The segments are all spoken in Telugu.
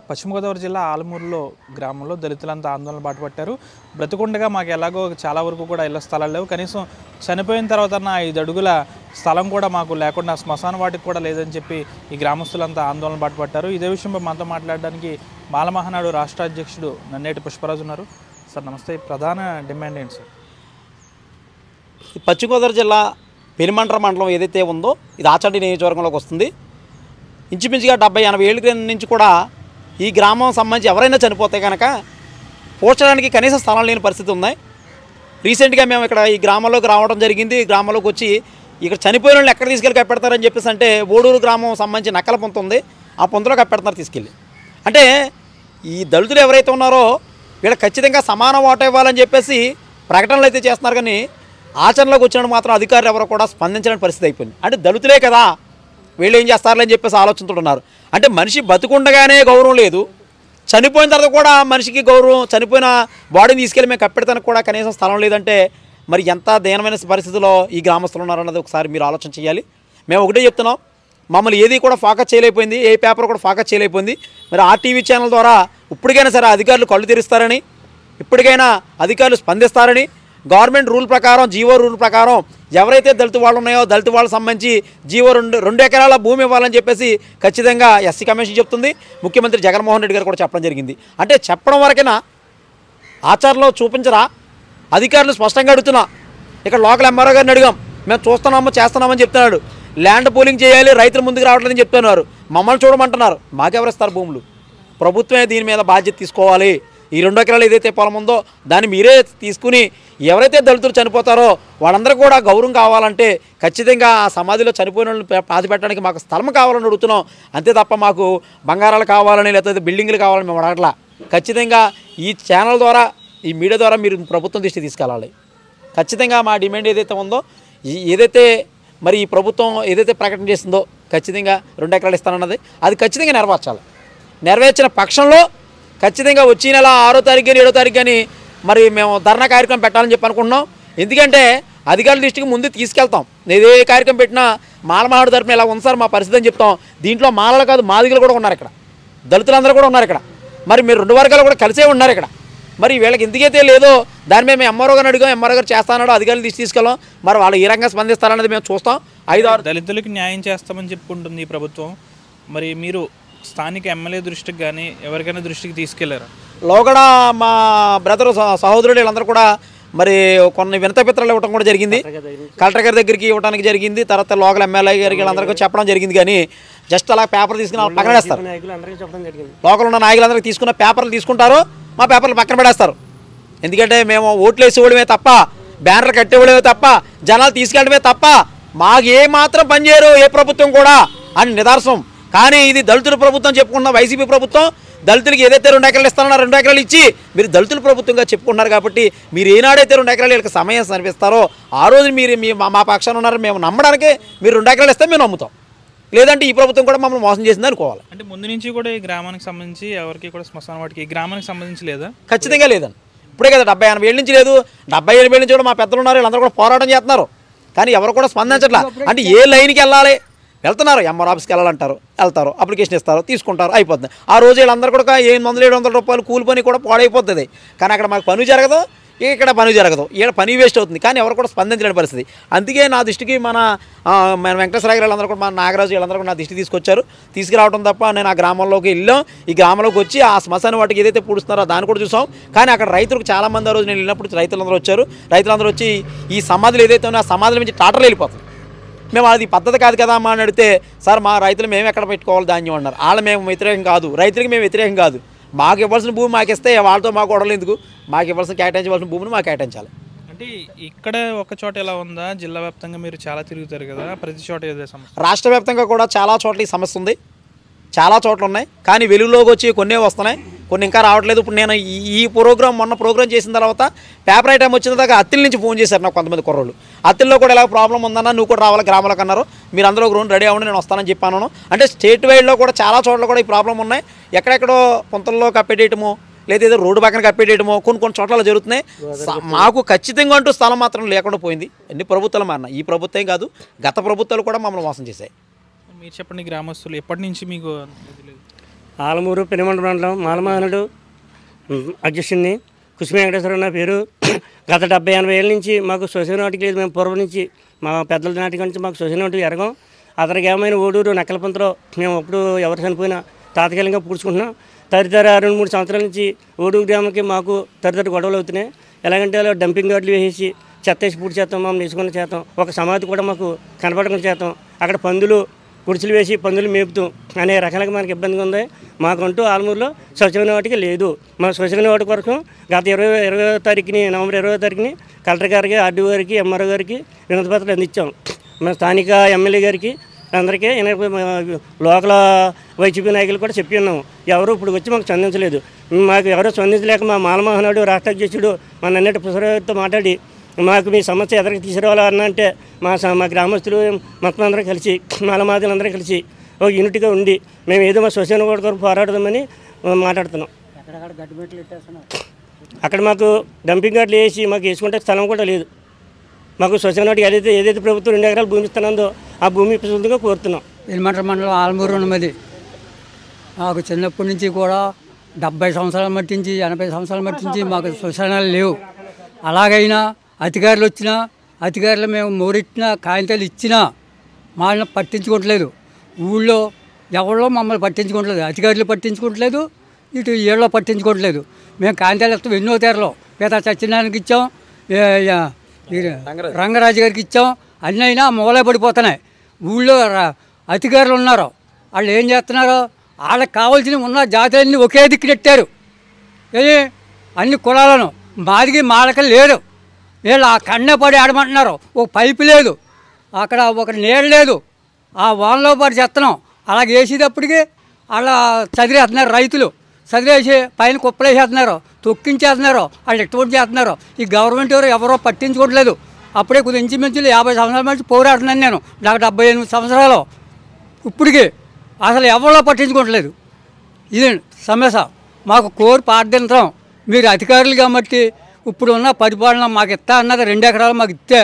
పశ్చిమ గోదావరి జిల్లా ఆలమూరులో గ్రామంలో దళితులంతా ఆందోళన బాటపట్టారు. బ్రతికుండగా మాకు ఎలాగో చాలా వరకు కూడా ఇళ్ల స్థలాలు లేవు, కనీసం చనిపోయిన తర్వాత 5 అడుగుల స్థలం కూడా మాకు లేకుండా శ్మశాన వాటికి కూడా లేదని చెప్పి ఈ గ్రామస్తులంతా ఆందోళన బాటపట్టారు. ఇదే విషయంపై మనతో మాట్లాడడానికి బాలమహానాడు రాష్ట్ర అధ్యక్షుడు నన్నేటి పుష్పరాజు ఉన్నారు. సార్ నమస్తే. ప్రధాన డిమాండ్ ఏంటి సార్? పశ్చిమ గోదావరి జిల్లా పెనుమంట్ర మండలం ఏదైతే ఉందో ఇది ఆచండి నియోజకవర్గంలోకి వస్తుంది. ఇంచుమించుగా 70-80 ఏళ్ళ క్రితం నుంచి కూడా ఈ గ్రామం సంబంధించి ఎవరైనా చనిపోతే కనుక పోర్చడానికి కనీస స్థలం లేని పరిస్థితి ఉంది. రీసెంట్గా మేము ఇక్కడ ఈ గ్రామంలోకి రావడం జరిగింది. ఈ గ్రామంలోకి వచ్చి ఇక్కడ చనిపోయిన వాళ్ళని ఎక్కడ తీసుకెళ్ళి కప్పెడతారని చెప్పేసి అంటే ఓడూరు గ్రామం సంబంధించి నక్కల పొంత ఉంది, ఆ పొంతలో కప్పెడుతున్నారు తీసుకెళ్ళి. అంటే ఈ దళితులు ఎవరైతే ఉన్నారో వీళ్ళకి ఖచ్చితంగా సమాన వాటా ఇవ్వాలని చెప్పేసి ప్రకటనలు అయితే చేస్తున్నారు, కానీ ఆచరణలోకి వచ్చినప్పుడు మాత్రం అధికారులు ఎవరు కూడా స్పందించలేని పరిస్థితి అయిపోయింది. అంటే దళితులే కదా వీళ్ళు ఏం చేస్తారని చెప్పేసి ఆలోచనతున్నారు. అంటే మనిషి బతుకుండగానే గౌరవం లేదు, చనిపోయిన తర్వాత కూడా మనిషికి గౌరవం, చనిపోయిన బాడీని తీసుకెళ్ళి మేము కప్పెడతానికి కూడా కనీసం స్థలం లేదంటే మరి ఎంత దీనమైన పరిస్థితిలో ఈ గ్రామస్తులు ఉన్నారన్నది ఒకసారి మీరు ఆలోచన చేయాలి. మేము ఒకటే చెప్తున్నాం, మమ్మల్ని ఏది కూడా ఫోకస్ చేయలేకపోయింది, ఏ పేపర్ కూడా ఫోకస్ చేయలేకపోయింది. మరి ఆర్టీవీ ఛానల్ ద్వారా ఇప్పటికైనా సరే అధికారులు కళ్ళు తెరుస్తారని, ఇప్పటికైనా అధికారులు స్పందిస్తారని, గవర్నమెంట్ రూల్ ప్రకారం, జీవో రూల్ ప్రకారం ఎవరైతే దళిత వాళ్ళు ఉన్నాయో దళిత వాళ్ళకి సంబంధించి జీవో 2 ఎకరాల భూమి ఇవ్వాలని చెప్పేసి ఖచ్చితంగా ఎస్సీ కమిషన్ చెప్తుంది. ముఖ్యమంత్రి జగన్మోహన్ రెడ్డి గారు కూడా చెప్పడం జరిగింది. అంటే చెప్పడం వరకైనా ఆచారంలో చూపించరా? అధికారులు స్పష్టంగా అడుగుతున్నా. ఇక్కడ లోకల్ ఎంఆర్ఓ గారిని అడిగాం, మేము చూస్తున్నాము చేస్తున్నామని చెప్తున్నాడు. ల్యాండ్ పూలింగ్ చేయాలి, రైతులు ముందుకు రావట్లేదని చెప్తున్నారు. మమ్మల్ని చూడమంటున్నారు. మాకెవరిస్తారు భూములు? ప్రభుత్వమే దీని మీద బాధ్యత తీసుకోవాలి. ఈ 2 ఎకరాలు ఏదైతే పొలం ఉందో దాన్ని మీరే తీసుకుని ఎవరైతే దళితులు చనిపోతారో వాళ్ళందరూ కూడా గౌరవం కావాలంటే ఖచ్చితంగా ఆ సమాధిలో చనిపోయిన వాళ్ళని పాతి పెట్టడానికి మాకు స్థలం కావాలని అడుగుతున్నాం. అంతే తప్ప మాకు బంగారాలు కావాలని లేకపోతే బిల్డింగ్లు కావాలని మేము అడగట్లా. ఖచ్చితంగా ఈ ఛానల్ ద్వారా, ఈ మీడియా ద్వారా మీరు ప్రభుత్వం దృష్టి తీసుకెళ్ళాలి. ఖచ్చితంగా మా డిమాండ్ ఏదైతే ఉందో, ఏదైతే మరి ఈ ప్రభుత్వం ఏదైతే ప్రకటన చేసిందో ఖచ్చితంగా 2 ఎకరాలు ఇస్తానన్నది అది ఖచ్చితంగా నెరవేర్చాలి. నెరవేర్చిన పక్షంలో ఖచ్చితంగా వచ్చే నెల 6వ తారీఖు కానీ 7వ తారీఖు కానీ మరి మేము ధర్నా కార్యక్రమం పెట్టాలని చెప్పి అనుకుంటున్నాం. ఎందుకంటే అధికారుల దృష్టికి ముందు తీసుకెళ్తాం. ఏ కార్యక్రమం పెట్టినా మాలమహాడు తరపున ఇలా ఉంది సార్ మా పరిస్థితి అని చెప్తాం. దీంట్లో మాలలు కాదు మాదిగలు కూడా ఉన్నారు, ఇక్కడ దళితులందరూ కూడా ఉన్నారు. ఇక్కడ మరి మీరు 2 వర్గాలు కూడా కలిసే ఉన్నారు ఇక్కడ. మరి వీళ్ళకి ఎందుకైతే లేదో దాని మీద మేము ఎంఆర్ఓ గారిని అడిగాం, ఎంఆర్ఓ గారు చేస్తానో అధికారులు తీసుకెళ్ళాం. మరి వాళ్ళు ఏ రకంగా స్పందిస్తారన్నది మేము చూస్తాం. 5-6 దళితులకి న్యాయం చేస్తామని చెప్పుకుంటుంది ఈ ప్రభుత్వం. మరి మీరు స్థానిక ఎమ్మెల్యే దృష్టికి కానీ ఎవరికైనా దృష్టికి తీసుకెళ్లారా? లోగడ మా బ్రదర్ సహోదరుడు వీళ్ళందరూ కూడా మరి కొన్ని వినతపత్రాలు ఇవ్వడం కూడా జరిగింది. కలెక్టర్ గారి దగ్గరికి ఇవ్వడానికి జరిగింది. తర్వాత లోకల్ ఎమ్మెల్యే గారికి వీళ్ళందరికీ చెప్పడం జరిగింది. కానీ జస్ట్ అలా పేపర్ తీసుకుని పక్కన వేస్తారు. లోకల్ ఉన్న నాయకులందరికీ తీసుకున్న పేపర్లు తీసుకుంటారు, మా పేపర్లు పక్కన పడేస్తారు. ఎందుకంటే మేము ఓట్లు వేసేవాళ్ళమే తప్ప, బ్యానర్లు కట్టేవాళ్ళమే తప్ప, జనాలు తీసుకెళ్ళడమే తప్ప మాకు ఏ మాత్రం పనిచేయరు ఏ ప్రభుత్వం కూడా అని నిదర్శనం. కానీ ఇది దళితుల ప్రభుత్వం చెప్పుకున్న వైసీపీ ప్రభుత్వం దళితులకి ఏదైతే 2 ఎకరాలు ఇస్తారో 2 ఎకరాలు ఇచ్చి మీరు దళితుల ప్రభుత్వంగా చెప్పుకున్నారు. కాబట్టి మీరు ఏనాడైతే 2 ఎకరాలు వీళ్ళకి సమయం సరిపిస్తారో ఆ రోజు మీరు మా పక్షాన ఉన్నారని మేము నమ్మడానికే మీరు 2 ఎకరాలు ఇస్తే మేము నమ్ముతాం. లేదంటే ఈ ప్రభుత్వం కూడా మమ్మల్ని మోసం చేసింది అనుకోవాలి. అంటే ముందు నుంచి కూడా ఈ గ్రామానికి సంబంధించి ఎవరికి కూడా శ్మశాన వాటికి ఈ గ్రామానికి సంబంధించి లేదా? ఖచ్చితంగా లేదండి. ఇప్పుడే కదా 70-80 ఏళ్ళ నుంచి లేదు, 70-80 ఏళ్ళ నుంచి కూడా మా పెద్దలు ఉన్నారు, వీళ్ళందరూ కూడా పోరాటం చేస్తున్నారు. కానీ ఎవరు కూడా స్పందించట్లా. అంటే ఏ లైన్కి వెళ్ళాలి? వెళ్తున్నారు, ఎంఆర్ ఆఫీస్కి వెళ్ళాలంటారు, వెళ్తారు, అప్లికేషన్ ఇస్తారు, తీసుకుంటారు, అయిపోతుంది. ఆ రోజు వీళ్ళందరూ కూడా 800-700 రూపాయలు కూలి పని కూడా పాడైపోతుంది. కానీ అక్కడ మాకు పని జరగదు, ఇక్కడ పని జరగదు, ఇక్కడ పని వేస్ట్ అవుతుంది. కానీ ఎవరు కూడా స్పందించలేని పరిస్థితి. అందుకే నా దృష్టికి మన వెంకటేశ్వర గారు వీళ్ళందరూ కూడా, మన నాగరాజు వీళ్ళందరూ కూడా నా దృష్టికి తీసుకొచ్చారు. తీసుకురావడం తప్ప నేను ఆ గ్రామంలోకి వెళ్ళాం. ఈ గ్రామంలోకి వచ్చి ఆ శ్మశాన వాటికి ఏదైతే పూడుస్తున్నారో దాన్ని కూడా చూసాం. కానీ అక్కడ రైతులకు చాలామంది ఆ రోజు నేను వెళ్ళినప్పుడు రైతులందరూ వచ్చారు. రైతులందరూ వచ్చి ఈ సమాధులు ఏదైతే ఉన్నాయో ఆ సమాధుల నుంచి టాటర్లు వెళ్ళిపోతుంది. మేము అది పద్ధతి కాదు కదా అమ్మా అని అడిగితే, సార్ మా రైతులు మేము ఎక్కడ పెట్టుకోవాలి ధాన్యం అన్నారు. వాళ్ళు మేము వ్యతిరేకం కాదు, రైతులకి మేము వ్యతిరేకం కాదు. మాకు ఇవ్వాల్సిన భూమి మాకు ఇస్తే వాళ్ళతో మాకు గొడవలు ఎందుకు? మాకు ఇవ్వాల్సిన కేటాయించవలసిన భూమిని మాకు కేటాయించాలి. అంటే ఇక్కడ ఒక చోట ఎలా ఉందా? జిల్లా వ్యాప్తంగా మీరు చాలా తిరుగుతారు కదా, ప్రతి చోట ఏదో సమస్య? రాష్ట్ర వ్యాప్తంగా కూడా చాలా చోట్ల ఈ సమస్య ఉంది, చాలా చోట్ల ఉన్నాయి. కానీ వెలుగులోకి వచ్చి కొన్ని వస్తున్నాయి, కొన్ని ఇంకా రావట్లేదు. ఇప్పుడు నేను ఈ మొన్న ప్రోగ్రామ్ చేసిన తర్వాత పేపర్ ఐటమ్ వచ్చిన దాకా అత్తిల నుంచి ఫోన్ చేశారు నాకు కొంతమంది కుర్రోళ్ళు. అత్తిల్లో కూడా ఎలా ప్రాబ్లం ఉందన్నా, నువ్వు కూడా రావాలి గ్రామాలకు అన్నారు. మీరు అందరూ ఒక రోజు రెడీ అవ్వండి, నేను వస్తానని చెప్పాను. అంటే స్టేట్ వైడ్లో కూడా చాలా చోట్ల కూడా ఈ ప్రాబ్లం ఉన్నాయి. ఎక్కడెక్కడో పొంతల్లో కప్పెట్టేయటము, లేదా ఏదో రోడ్డు పక్కన కప్పెట్టేయటము కొన్ని చోట్ల జరుగుతున్నాయి. మాకు ఖచ్చితంగా అంటూ స్థలం మాత్రం లేకుండా పోయింది. అన్ని ప్రభుత్వాలు మారినా, ఈ ప్రభుత్వం కాదు గత ప్రభుత్వాలు కూడా మమ్మల్ని మోసం చేశాయి. మీరు చెప్పండి, గ్రామస్తులు ఎప్పటి నుంచి మీకు ఆలమూరు పెనుమండ మండలం మాలమహనుడు అధ్యక్షుడిని కుసుమ వెంకటేశ్వరరావు నా పేరు. గత 70-80 ఏళ్ళ నుంచి మాకు శ్మశాన వాటికి లేదు. మేము పూర్వం నుంచి మా పెద్దల నాటి నుంచి మాకు శ్మశాన వాటికి ఎరగం. అతనికి ఏమైనా ఓడూరు నక్కలపంతలో మేము అప్పుడు ఎవరు చనిపోయినా తాత్కాలికంగా పూడ్చుకుంటున్నాం. తదితర 2-3 సంవత్సరాల నుంచి ఓడూరు గ్రామంకి మాకు తదితర గొడవలు అవుతున్నాయి. ఎలాగంటే అలా డంపింగ్ యార్డులు వేసేసి చెత్తేసి పూడి చేస్తాం, మమ్మల్ని తీసుకుని చేస్తాం. ఒక సమాధి కూడా మాకు కనపడకుండా చేస్తాం. అక్కడ పందులు గుడిసెలు వేసి పందులు మేపుతాం. అనేక రకాలుగా మనకి ఇబ్బందిగా ఉంది. మాకంటూ ఆలమూరులో శ్మశాన వాటికి లేదు. మా శ్మశాన వాటి కొరకు గత 20వ తారీఖుని నవంబర్ 20వ తారీఖుని కలెక్టర్ గారికి, ఆర్డీఓ గారికి, ఎంఆర్ఓ గారికి వినతి పత్రాలు అందించాం. మా స్థానిక ఎమ్మెల్యే గారికి అందరికీ లోకల్ వైసీపీ నాయకులు కూడా చెప్పి ఉన్నాము. ఎవరు ఇప్పుడు వచ్చి మాకు స్పందించలేదు. మాకు ఎవరో స్పందించలేక మా మాలమహనుడు రాష్ట్ర అధ్యక్షుడు మా నన్నటి పుసరావుతో మాట్లాడి మాకు మీ సమస్య ఎదరికి తీసుకురావాలన్నా అంటే మా గ్రామస్తులు మొత్తం అందరం కలిసి మాలమాదులందరూ కలిసి ఒక యూనిట్గా ఉండి మేము ఏదో మా శ్మశాన వాటి కొరకు పోరాడదామని మాట్లాడుతున్నాం. అక్కడ మాకు డంపింగ్ యార్డులు వేసి మాకు వేసుకుంటే స్థలం కూడా లేదు. మాకు శ్మశాన వాటికి ఏదైతే ప్రభుత్వం 2 ఎకరాలు భూమి ఇస్తున్నదో ఆ భూమి ప్రస్తుతంగా కోరుతున్నాం. పెనుమంట్ర మండలం ఆలమూరు ఉన్నది. మాకు చిన్నప్పటి నుంచి కూడా 70 సంవత్సరాల మట్టించి 80 సంవత్సరాల మట్టించి మాకు శ్మశానాలు లేవు. అలాగైనా అధికారులు వచ్చినా అధికారులు మేము మోరెట్టినా కాగితాలు ఇచ్చినా వాళ్ళని పట్టించుకోవట్లేదు. ఊళ్ళో ఎవరిలో మమ్మల్ని పట్టించుకోవట్లేదు. అధికారులు పట్టించుకోవట్లేదు, ఇటు ఏళ్ళలో పట్టించుకోవట్లేదు. మేము కాగితాలు ఇస్తాం. ఎన్నో తేరలో పేద సత్యనారాయణకి ఇచ్చాం, రంగరాజు గారికి ఇచ్చాం. అన్నీ అయినా మూలే పడిపోతున్నాయి. ఊళ్ళో అధికారులు ఉన్నారు, వాళ్ళు ఏం చేస్తున్నారో వాళ్ళకి కావాల్సినవి ఉన్న జాతులన్నీ ఒకే దిక్కు నెట్టారు. అన్ని కులాలను మాదిగి మాలక లేదు. వీళ్ళు ఆ కన్నే పడి ఆడమంటున్నారు. ఒక పైపు లేదు, అక్కడ ఒక నీడ లేదు. ఆ వానలో పడి చేస్తున్నాం. అలాగే వేసేటప్పటికి వాళ్ళ చదివేస్తున్నారు. రైతులు చదివేసి పైన కుప్పలేసేస్తున్నారు, తొక్కించేస్తున్నారు, వాళ్ళు ఎటువంటి చేస్తున్నారు. ఈ గవర్నమెంట్ ఎవరో పట్టించుకోవట్లేదు. అప్పుడే కొద్దిగా ఇంచుమించులు 50 సంవత్సరాల నుంచి పోరాడుతున్నాను నేను. నాకు 78 సంవత్సరాలు. ఇప్పటికి అసలు ఎవరో పట్టించుకోవట్లేదు. ఇది సమస్య. మాకు కోరి ప్రార్థించడం, మీరు అధికారులు కాబట్టి ఇప్పుడు ఉన్న పరిపాలన మాకు ఇస్తా అన్నది 2 ఎకరాలు మాకు ఇస్తే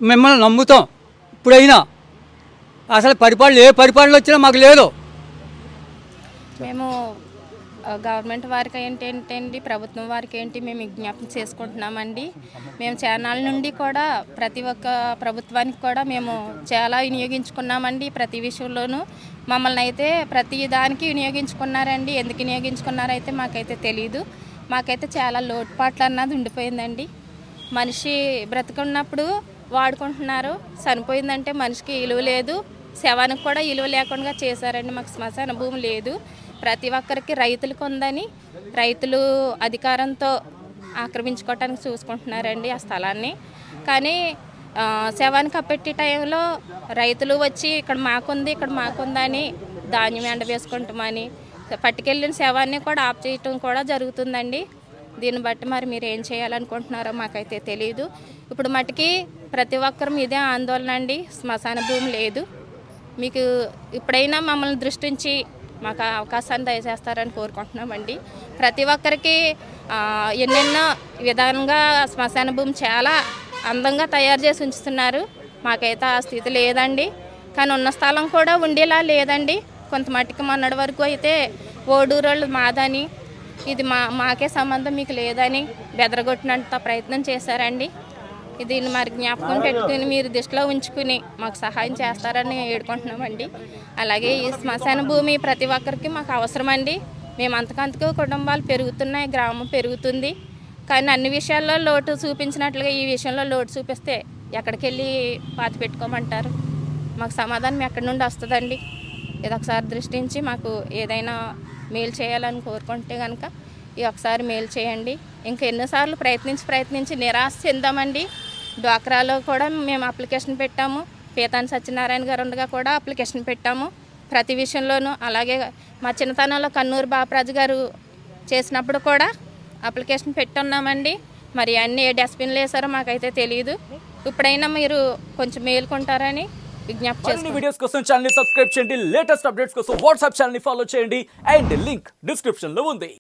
మిమ్మల్ని నమ్ముతాం. ఇప్పుడైనా అసలు పరిపాలన ఏ పరిపాలన వచ్చినా మాకు లేదు. మేము గవర్నమెంట్ వారికి ఏంటండి, ప్రభుత్వం వారికి ఏంటి మేము విజ్ఞప్తి చేసుకుంటున్నామండి. మేము ఛానల్ నుండి కూడా ప్రతి ఒక్క ప్రభుత్వానికి కూడా మేము చాలా వినియోగించుకున్నామండి. ప్రతి విషయంలోనూ మమ్మల్ని అయితే ప్రతి దానికి వినియోగించుకున్నారండి. ఎందుకు వినియోగించుకున్నారో అయితే మాకైతే తెలీదు. మాకైతే చాలా లోటుపాట్లు అన్నది ఉండిపోయిందండి. మనిషి బ్రతుకున్నప్పుడు వాడుకుంటున్నారు, చనిపోయిందంటే మనిషికి విలువ లేదు. శవానికి కూడా విలువ లేకుండా చేశారండి. మాకు శ్మశాన భూమి లేదు. ప్రతి ఒక్కరికి రైతులకు ఉందని రైతులు అధికారంతో ఆక్రమించుకోవటానికి చూసుకుంటున్నారండి ఆ స్థలాన్ని. కానీ శవానికి అప్పెట్టే టైంలో రైతులు వచ్చి ఇక్కడ మాకుందని ధాన్యం ఎండవేసుకుంటామని పట్టుకెళ్ళిన శవాన్ని కూడా ఆఫ్ చేయటం కూడా జరుగుతుందండి. దీన్ని బట్టి మరి మీరు ఏం చేయాలనుకుంటున్నారో మాకైతే తెలియదు. ఇప్పుడు మటుకి ప్రతి ఒక్కరు ఇదే ఆందోళన అండి. శ్మశాన భూమి లేదు. మీకు ఇప్పుడైనా మమ్మల్ని దృష్టించి మాకు అవకాశాన్ని దయచేస్తారని కోరుకుంటున్నామండి. ప్రతి ఒక్కరికి ఎన్నెన్నో విధంగా శ్మశాన భూమి చాలా అందంగా తయారు చేసి ఉంచుతున్నారు. మాకైతే ఆ స్థితి లేదండి. కానీ ఉన్న స్థలం కూడా ఉండేలా లేదండి. కొంత మట్టికి మొన్నటి వరకు అయితే ఓడూరోళ్ళు మాదని, ఇది మాకే సంబంధం మీకు లేదని బెదరగొట్టినంత ప్రయత్నం చేశారండి. దీన్ని మరి జ్ఞాపకం పెట్టుకుని మీరు దృష్టిలో ఉంచుకుని మాకు సహాయం చేస్తారని వేడుకుంటున్నామండి. అలాగే ఈ శ్మశాన భూమి ప్రతి ఒక్కరికి మాకు అవసరమండి. మేము అంతకంతకు కుటుంబాలు పెరుగుతున్నాయి, గ్రామం పెరుగుతుంది. కానీ అన్ని విషయాల్లో లోటు చూపించినట్లుగా ఈ విషయంలో లోటు చూపిస్తే ఎక్కడికి వెళ్ళి పాతి పెట్టుకోమంటారు? మాకు సమాధానం ఎక్కడి నుండి వస్తుందండి? ఇది ఒకసారి దృష్టించి మాకు ఏదైనా మేలు చేయాలని కోరుకుంటే కనుక ఈ ఒకసారి మేలు చేయండి. ఇంకా ఎన్నోసార్లు ప్రయత్నించి నిరాశ చెందామండి. డ్వాక్రాలో కూడా మేము అప్లికేషన్ పెట్టాము. పీతాని సత్యనారాయణ గారు ఉండగా కూడా అప్లికేషన్ పెట్టాము ప్రతి విషయంలోనూ. అలాగే మా చిన్నతనంలో కన్నూరు బాపరాజు గారు చేసినప్పుడు కూడా అప్లికేషన్ పెట్టున్నామండి. మరి అన్నీ ఏ డస్ట్బిన్లు వేసారో మాకైతే తెలియదు. ఇప్పుడైనా మీరు కొంచెం మేలుకుంటారని విజ్ఞప్తి చేస్తున్నాను. వీడియోస్ కోసం ఛానల్ ని సబ్స్క్రైబ్ చేయండి. లేటెస్ట్ అప్డేట్స్ కోసం వాట్సాప్ ఛానల్ ని ఫాలో చేయండి. అండ్ లింక్ డిస్క్రిప్షన్ లో ఉంది.